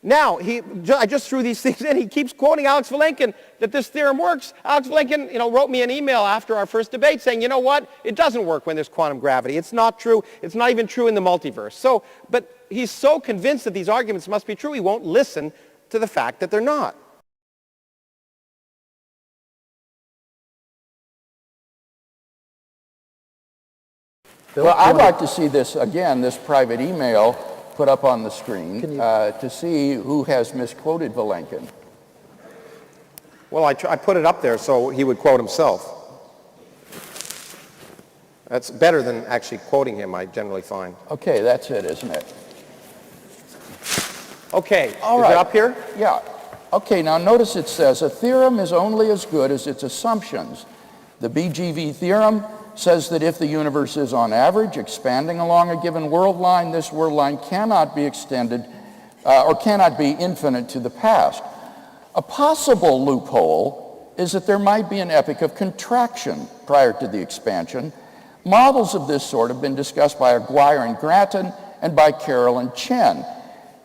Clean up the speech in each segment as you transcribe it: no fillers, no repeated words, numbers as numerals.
Now, I just threw these things in. He keeps quoting Alex Vilenkin that this theorem works. Alex Vilenkin, wrote me an email after our first debate saying, you know what? It doesn't work when there's quantum gravity. It's not true. It's not even true in the multiverse. But he's so convinced that these arguments must be true, he won't listen to the fact that they're not. Well, I'd like to see this, again, this private email put up on the screen to see who has misquoted Vilenkin. Well, I put it up there so he would quote himself. That's better than actually quoting him, I generally find. Okay, that's it, isn't it? Okay, all is right. it up here? Yeah. Okay, now notice it says, a theorem is only as good as its assumptions. The BGV theorem says that if the universe is on average expanding along a given world line, this world line cannot be extended or cannot be infinite to the past. A possible loophole is that there might be an epoch of contraction prior to the expansion. Models of this sort have been discussed by Aguirre and Gratton and by Carroll and Chen.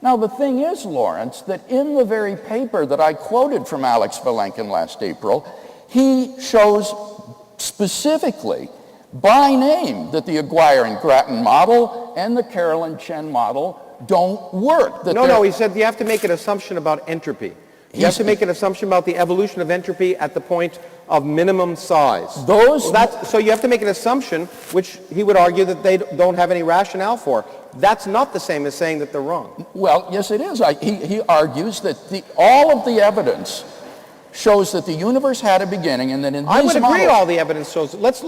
Now the thing is, Lawrence, that in the very paper that I quoted from Alex Vilenkin last April, he shows specifically by name that the Aguirre and Gratton model and the Carroll and Chen model don't work. No, he said you have to make an assumption about entropy. You have to make an assumption about the evolution of entropy at the point of minimum size. So you have to make an assumption, which he would argue that they don't have any rationale for. That's not the same as saying that they're wrong. Well, yes, it is. He argues that all of the evidence shows that the universe had a beginning, and that in these I would agree models, all the evidence shows. Let's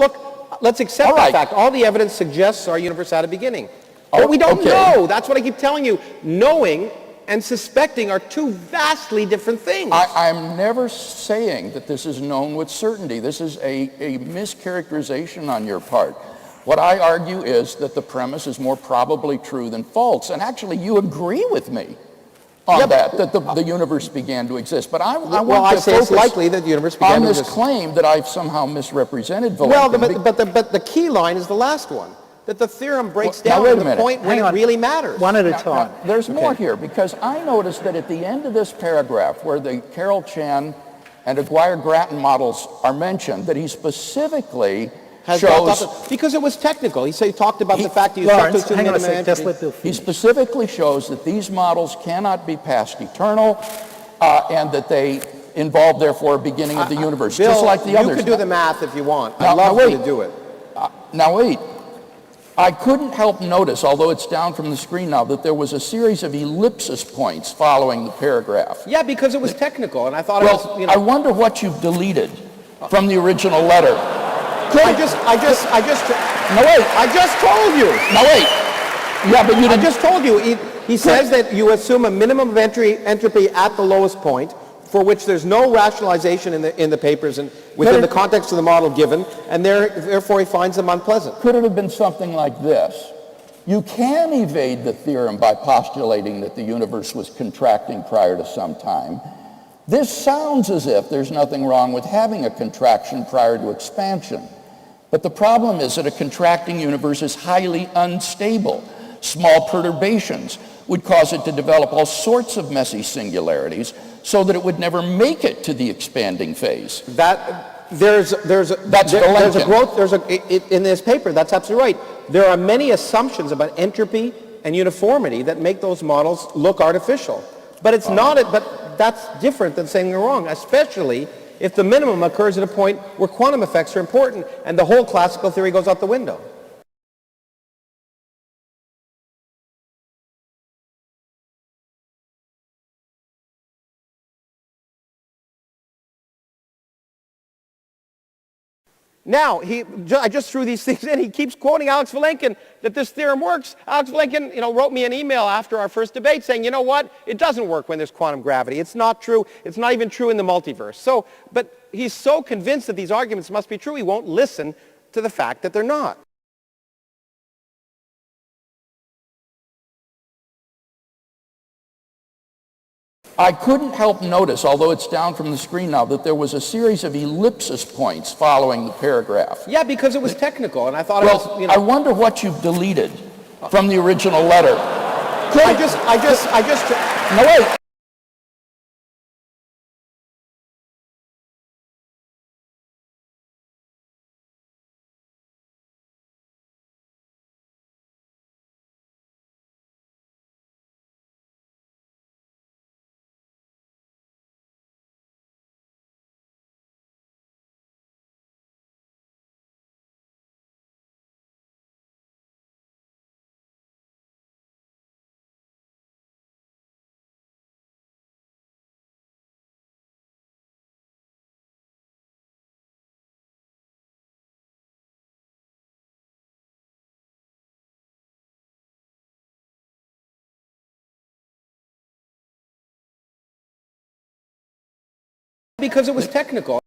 accept that fact. All the evidence suggests our universe had a beginning. But we don't know. That's what I keep telling you. Knowing and suspecting are two vastly different things. I'm never saying that this is known with certainty. This is a mischaracterization on your part. What I argue is that the premise is more probably true than false. And actually, you agree with me on that the universe began to exist. But I want to say it's likely that the universe began to exist. On this claim that I've somehow misrepresented Vilenkin. Well, but the key line is the last one, that the theorem breaks down to the point when it really matters. One at a time. There's more here, because I noticed that at the end of this paragraph, where the Carroll Chen and Aguirre Gratton models are mentioned, that he specifically shows... Because it was technical. He talked about the fact that you Lawrence, substitute hang on a minimum second, just entropy. let Bill finish. He specifically shows that these models cannot be past eternal, and that they involve, therefore, a beginning of the universe, Bill, just like the others. You can do the math if you want. Now, I'd love you to do it. Now wait. I couldn't help notice, although it's down from the screen now, that there was a series of ellipsis points following the paragraph. Yeah, because it was technical, and I thought Well, I wonder what you've deleted from the original letter. I just told you. No, wait. Yeah, but you didn't. I just told you. He says that you assume a minimum of entropy at the lowest point, for which there's no rationalization in the papers and within the context of the model given, and therefore he finds them unpleasant. Could it have been something like this? You can evade the theorem by postulating that the universe was contracting prior to some time. This sounds as if there's nothing wrong with having a contraction prior to expansion. But the problem is that a contracting universe is highly unstable. Small perturbations would cause it to develop all sorts of messy singularities, so that it would never make it to the expanding phase. There's a growth. In this paper, that's absolutely right. There are many assumptions about entropy and uniformity that make those models look artificial. But it's not. But that's different than saying they're wrong, especially if the minimum occurs at a point where quantum effects are important, and the whole classical theory goes out the window. Now, I just threw these things in. He keeps quoting Alex Vilenkin that this theorem works. Alex Vilenkin, wrote me an email after our first debate saying, you know what? It doesn't work when there's quantum gravity. It's not true. It's not even true in the multiverse. But he's so convinced that these arguments must be true, he won't listen to the fact that they're not. I couldn't help notice, although it's down from the screen now, that there was a series of ellipsis points following the paragraph. Yeah, because it was technical, and I thought I wonder what you've deleted from the original letter. No, wait. Because it was technical.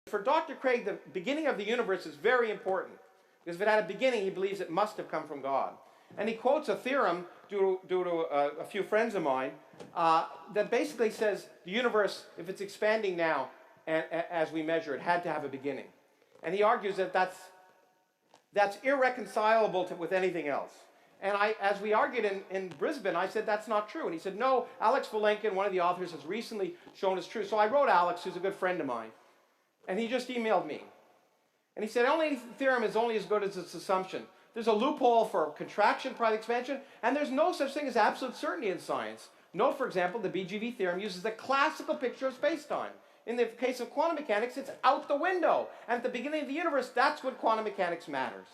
For Dr. Craig, the beginning of the universe is very important, because if it had a beginning, he believes it must have come from God. And he quotes a theorem due to a few friends of mine that basically says the universe, if it's expanding now, as we measure it, had to have a beginning. And he argues that that's irreconcilable with anything else. And as we argued in Brisbane, I said that's not true. And he said, no, Alex Vilenkin, one of the authors, has recently shown it's true. So I wrote Alex, who's a good friend of mine. And he just emailed me. And he said, only theorem is only as good as its assumption. There's a loophole for contraction, private expansion, and there's no such thing as absolute certainty in science. Note, for example, the BGV theorem uses the classical picture of space-time. In the case of quantum mechanics, it's out the window. And at the beginning of the universe, that's when quantum mechanics matters.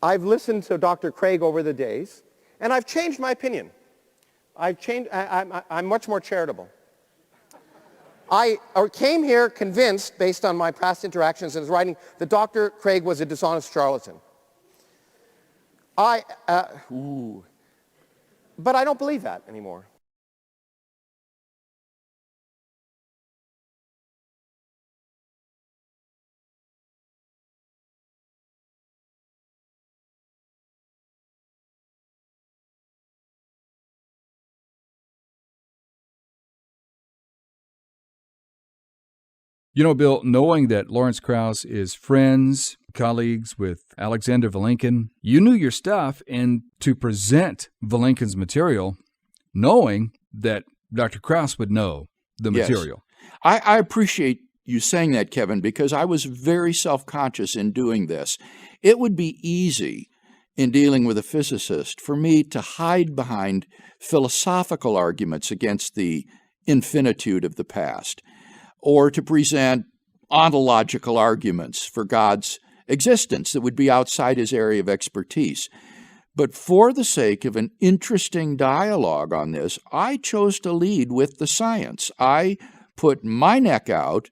I've listened to Dr. Craig over the days, and I've changed my opinion. I'm much more charitable. I came here convinced, based on my past interactions in his writing, that Dr. Craig was a dishonest charlatan. But I don't believe that anymore. You know, Bill, knowing that Lawrence Krauss is friends, colleagues with Alexander Vilenkin, you knew your stuff, and to present Vilenkin's material, knowing that Dr. Krauss would know the material. I appreciate you saying that, Kevin, because I was very self-conscious in doing this. It would be easy in dealing with a physicist for me to hide behind philosophical arguments against the infinitude of the past, or to present ontological arguments for God's existence that would be outside his area of expertise. But for the sake of an interesting dialogue on this, I chose to lead with the science. I put my neck out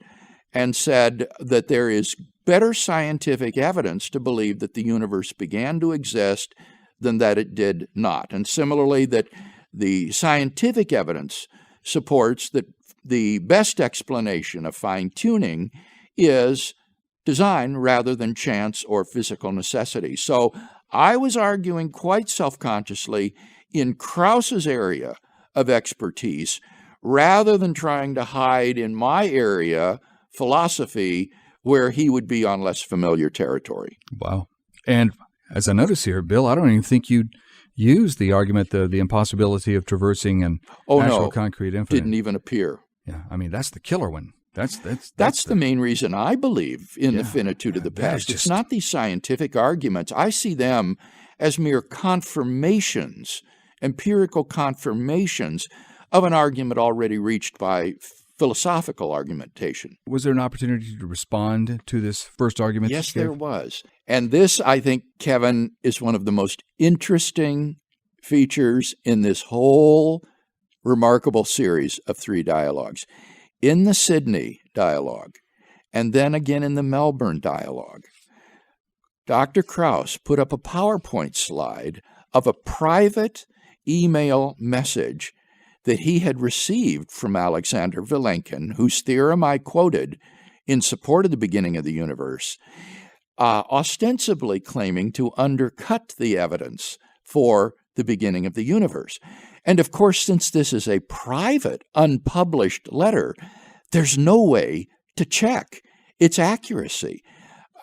and said that there is better scientific evidence to believe that the universe began to exist than that it did not. And similarly, that the scientific evidence supports that the best explanation of fine-tuning is design rather than chance or physical necessity. So I was arguing quite self-consciously in Krauss's area of expertise rather than trying to hide in my area, philosophy, where he would be on less familiar territory. Wow. And as I notice here, Bill, I don't even think you'd use the argument, the impossibility of traversing an actual concrete infinite. Didn't even appear. Yeah, I mean, that's the killer one. That's the main reason I believe in the finitude of the past. It's not these scientific arguments. I see them as mere confirmations, empirical confirmations of an argument already reached by philosophical argumentation. Was there an opportunity to respond to this first argument? Yes, there was. And this, I think, Kevin, is one of the most interesting features in this whole remarkable series of 3 dialogues. In the Sydney dialogue, and then again in the Melbourne dialogue, Dr. Krauss put up a PowerPoint slide of a private email message that he had received from Alexander Vilenkin, whose theorem I quoted in support of the beginning of the universe, ostensibly claiming to undercut the evidence for the beginning of the universe. And of course, since this is a private, unpublished letter, there's no way to check its accuracy.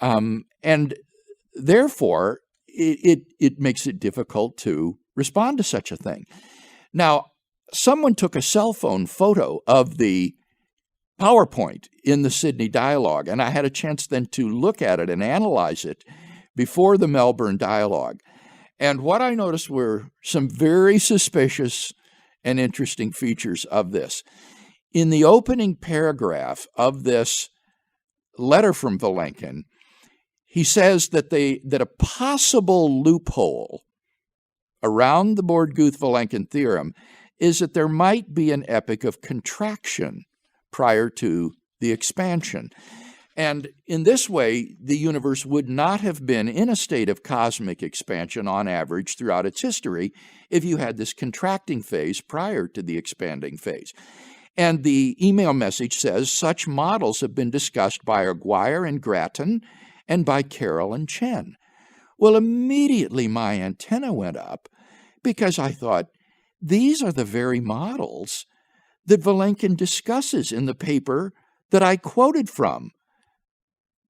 And therefore, it makes it difficult to respond to such a thing. Now, someone took a cell phone photo of the PowerPoint in the Sydney dialogue, and I had a chance then to look at it and analyze it before the Melbourne dialogue. And what I noticed were some very suspicious and interesting features of this. In the opening paragraph of this letter from Vilenkin, he says that a possible loophole around the Borde-Guth-Vilenkin theorem is that there might be an epoch of contraction prior to the expansion. And in this way, the universe would not have been in a state of cosmic expansion on average throughout its history if you had this contracting phase prior to the expanding phase. And the email message says such models have been discussed by Aguirre and Gratton and by Carroll and Chen. Well, immediately my antenna went up because I thought, these are the very models that Vilenkin discusses in the paper that I quoted from,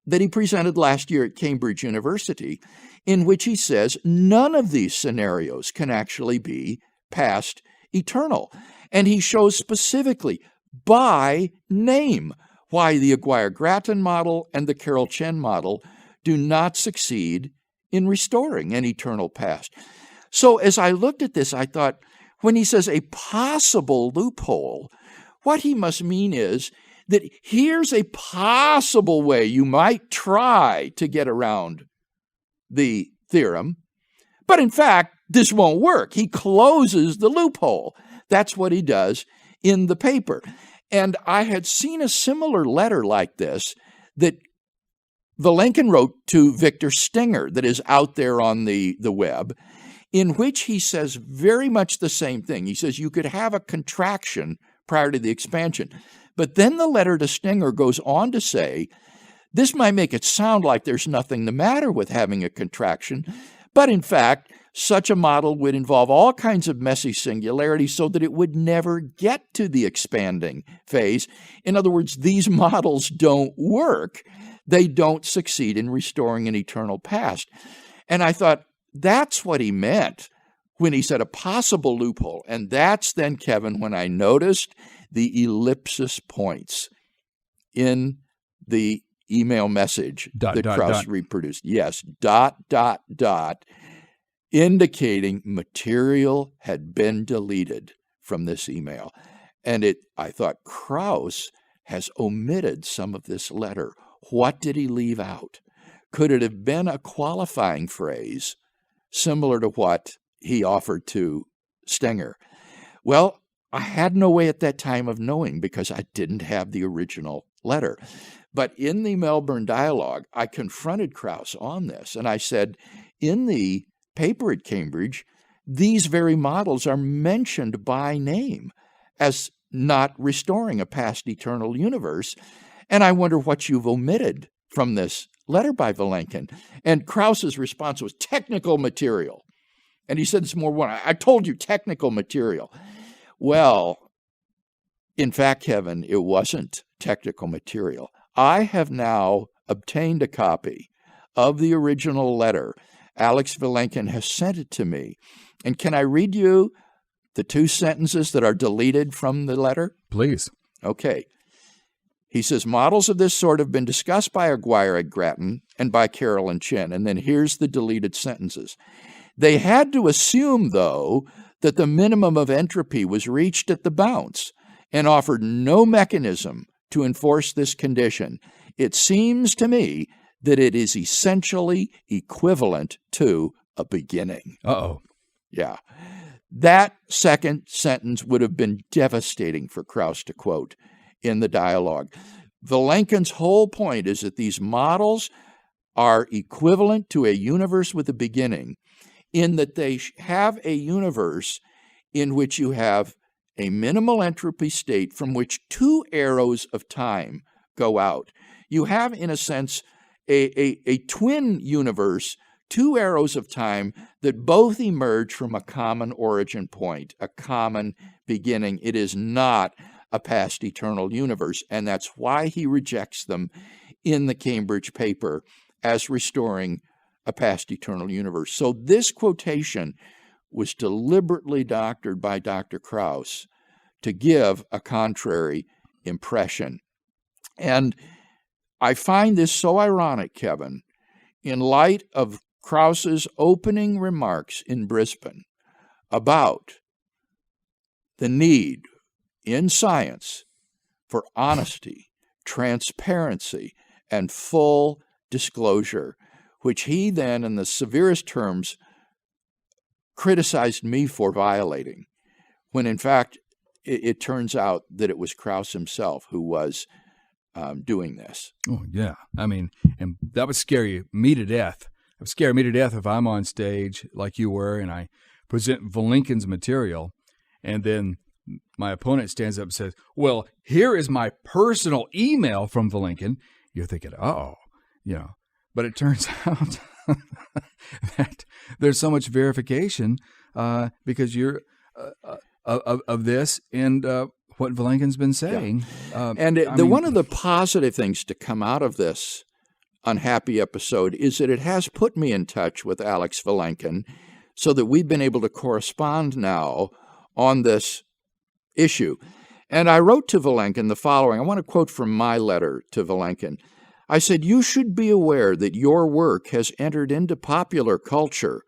that he presented last year at Cambridge University, in which he says none of these scenarios can actually be past eternal. And he shows specifically by name why the Aguirre Gratton model and the Carroll Chen model do not succeed in restoring an eternal past. So as I looked at this, I thought, when he says a possible loophole, what he must mean is that here's a possible way you might try to get around the theorem. But in fact, this won't work. He closes the loophole. That's what he does in the paper. And I had seen a similar letter like this that Vilenkin wrote to Victor Stenger that is out there on the web, in which he says very much the same thing. He says you could have a contraction prior to the expansion. But then the letter to Stenger goes on to say, this might make it sound like there's nothing the matter with having a contraction, but in fact, such a model would involve all kinds of messy singularities so that it would never get to the expanding phase. In other words, these models don't work. They don't succeed in restoring an eternal past. And I thought, that's what he meant when he said a possible loophole. And that's then, Kevin, when I noticed the ellipsis points in the email message that Krauss reproduced. Yes, ... indicating material had been deleted from this email. And I thought, Krauss has omitted some of this letter. What did he leave out? Could it have been a qualifying phrase similar to what he offered to Stenger? Well, I had no way at that time of knowing because I didn't have the original letter. But in the Melbourne dialogue, I confronted Krauss on this, and I said, in the paper at Cambridge, these very models are mentioned by name as not restoring a past eternal universe, and I wonder what you've omitted from this letter by Vilenkin. And Krauss's response was technical material. And he said this more one. I told you technical material. Well, in fact, Kevin, it wasn't technical material. I have now obtained a copy of the original letter. Alex Vilenkin has sent it to me. And can I read you the 2 sentences that are deleted from the letter? Please. Okay. He says, models of this sort have been discussed by Aguirre Gratton and by Carroll Chen. And then here's the deleted sentences. They had to assume, though, that the minimum of entropy was reached at the bounce and offered no mechanism to enforce this condition. It seems to me that it is essentially equivalent to a beginning. Uh-oh. Yeah. That second sentence would have been devastating for Krauss to quote in the dialogue. Vilenkin's whole point is that these models are equivalent to a universe with a beginning in that they have a universe in which you have a minimal entropy state from which 2 arrows of time go out. You have, in a sense, a twin universe, 2 arrows of time that both emerge from a common origin point, a common beginning. It is not a past eternal universe, and that's why he rejects them in the Cambridge paper as restoring a past eternal universe. So this quotation was deliberately doctored by Dr. Krauss to give a contrary impression. And I find this so ironic, Kevin, in light of Krauss's opening remarks in Brisbane about the need in science for honesty, transparency, and full disclosure, which he then, in the severest terms, criticized me for violating, when in fact it turns out that it was Krauss himself who was doing this. Oh, yeah. I mean, and that would scare me to death. It would scare me to death if I'm on stage like you were and I present Vilenkin's material and then my opponent stands up and says, well, here is my personal email from Vilenkin. You're thinking, but it turns out that there's so much verification because you're of this and what Vilenkin's been saying. Yeah. One of the positive things to come out of this unhappy episode is that it has put me in touch with Alex Vilenkin so that we've been able to correspond now on this issue. And I wrote to Vilenkin the following. I want to quote from my letter to Vilenkin. I said, you should be aware that your work has entered into popular culture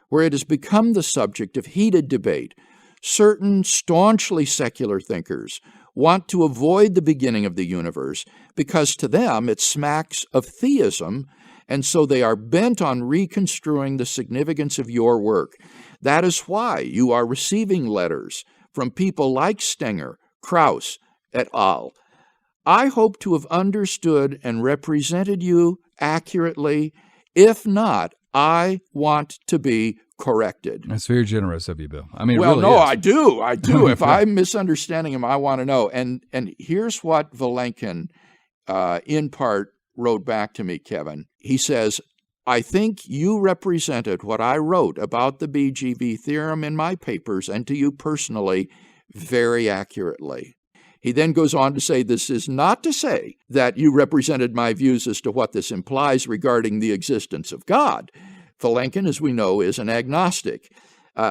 where it has become the subject of heated debate. Certain staunchly secular thinkers want to avoid the beginning of the universe because to them it smacks of theism and so they are bent on reconstruing the significance of your work. That is why you are receiving letters from people like Stenger, Krauss, et al. I hope to have understood and represented you accurately. If not, I want to be corrected. That's very generous of you, Bill. I mean, well, it really no, is. I do. If I'm misunderstanding him, I want to know. And here's what Vilenkin, in part, wrote back to me, Kevin. He says, I think you represented what I wrote about the BGV theorem in my papers, and to you personally, very accurately. He then goes on to say, this is not to say that you represented my views as to what this implies regarding the existence of God. Vilenkin, as we know, is an agnostic.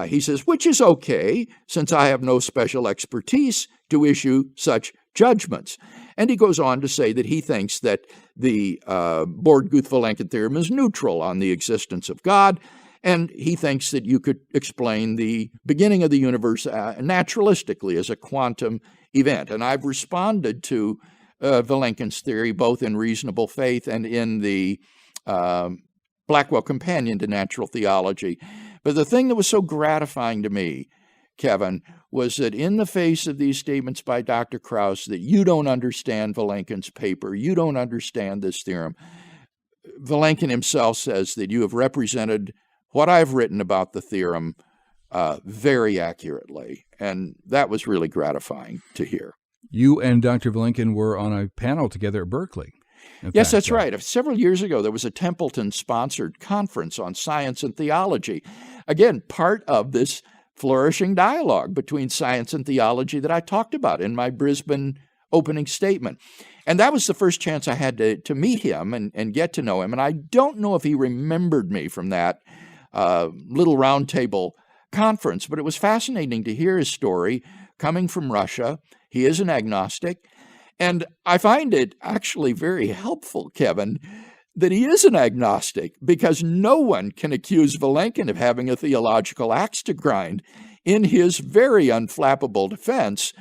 He says, which is okay, since I have no special expertise to issue such judgments. And he goes on to say that he thinks that the Borde-Guth-Vilenkin theorem is neutral on the existence of God, and he thinks that you could explain the beginning of the universe naturalistically as a quantum event. And I've responded to Vilenkin's theory both in Reasonable Faith and in the Blackwell Companion to Natural Theology. But the thing that was so gratifying to me, Kevin, was that in the face of these statements by Dr. Krauss that you don't understand Vilenkin's paper, you don't understand this theorem, Vilenkin himself says that you have represented what I've written about the theorem very accurately. And that was really gratifying to hear. You and Dr. Vilenkin were on a panel together at Berkeley. Yes, that's right. Several years ago, there was a Templeton-sponsored conference on science and theology. Again, part of this flourishing dialogue between science and theology that I talked about in my Brisbane opening statement. And that was the first chance I had to meet him and get to know him. And I don't know if he remembered me from that little roundtable conference, but it was fascinating to hear his story coming from Russia. He is an agnostic. And I find it actually very helpful, Kevin, that he is an agnostic, because no one can accuse Vilenkin of having a theological axe to grind in his very unflappable defense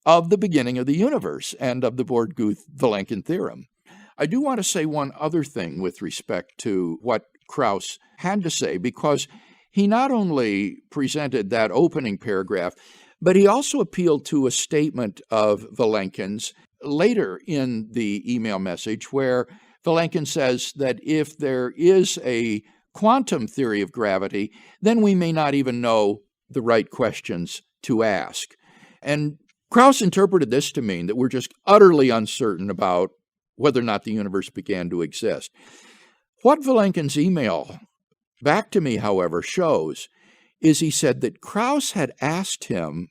of the beginning of the universe and of the Borde-Guth-Vilenkin theorem. I do want to say one other thing with respect to what Krauss had to say, because he not only presented that opening paragraph, but he also appealed to a statement of Vilenkin's later in the email message, where Vilenkin says that if there is a quantum theory of gravity, then we may not even know the right questions to ask. And Krauss interpreted this to mean that we're just utterly uncertain about whether or not the universe began to exist. What Vilenkin's email back to me, however, shows is he said that Krauss had asked him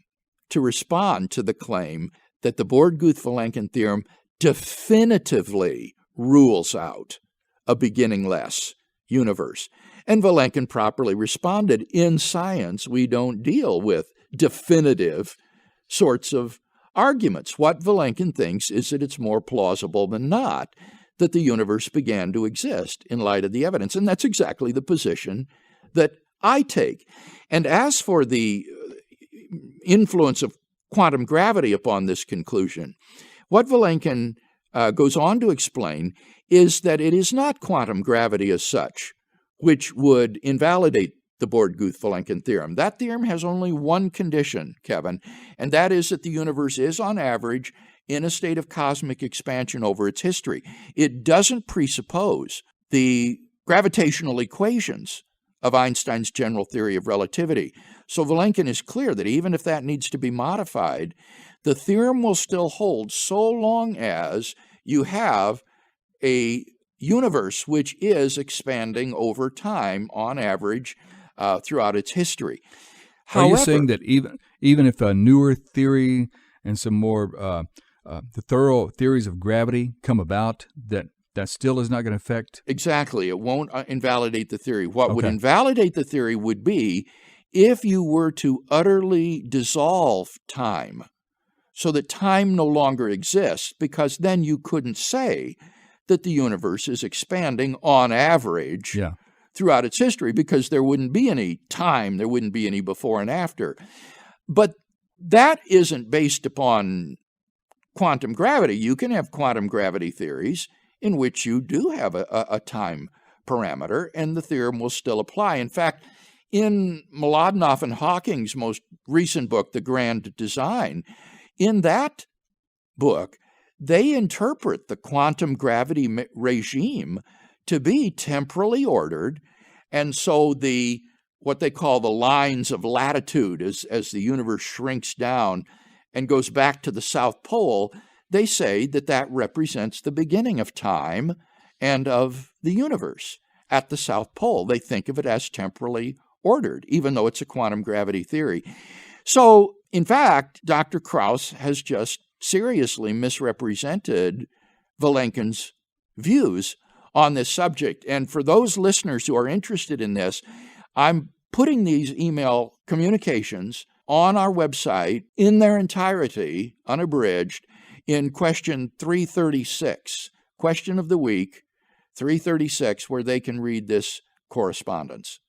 to respond to the claim that the Borde-Guth-Vilenkin theorem definitively rules out a beginningless universe. And Vilenkin properly responded, in science, we don't deal with definitive sorts of arguments. What Vilenkin thinks is that it's more plausible than not that the universe began to exist in light of the evidence. And that's exactly the position that I take. And as for the influence of quantum gravity upon this conclusion, what Vilenkin goes on to explain is that it is not quantum gravity as such which would invalidate the Borde-Guth-Vilenkin theorem. That theorem has only one condition, Kevin, and that is that the universe is, on average, in a state of cosmic expansion over its history. It doesn't presuppose the gravitational equations of Einstein's general theory of relativity. So Vilenkin is clear that even if that needs to be modified, the theorem will still hold so long as you have a universe which is expanding over time, on average, throughout its history. Are you saying that even if a newer theory and some more the thorough theories of gravity come about, that still is not going to affect? Exactly. It won't invalidate the theory. What would invalidate the theory would be if you were to utterly dissolve time so that time no longer exists, because then you couldn't say that the universe is expanding on average throughout its history, because there wouldn't be any time, there wouldn't be any before and after. But that isn't based upon quantum gravity. You can have quantum gravity theories in which you do have a time parameter, and the theorem will still apply. In fact, in Mlodinow and Hawking's most recent book, The Grand Design, in that book, they interpret the quantum gravity regime to be temporally ordered, and so what they call the lines of latitude as the universe shrinks down and goes back to the South Pole, they say that represents the beginning of time and of the universe at the South Pole. They think of it as temporally ordered, even though it's a quantum gravity theory. So, in fact, Dr. Krauss has just seriously misrepresented Vilenkin's views on this subject. And for those listeners who are interested in this, I'm putting these email communications on our website in their entirety, unabridged, in question 336, question of the week 336, where they can read this correspondence.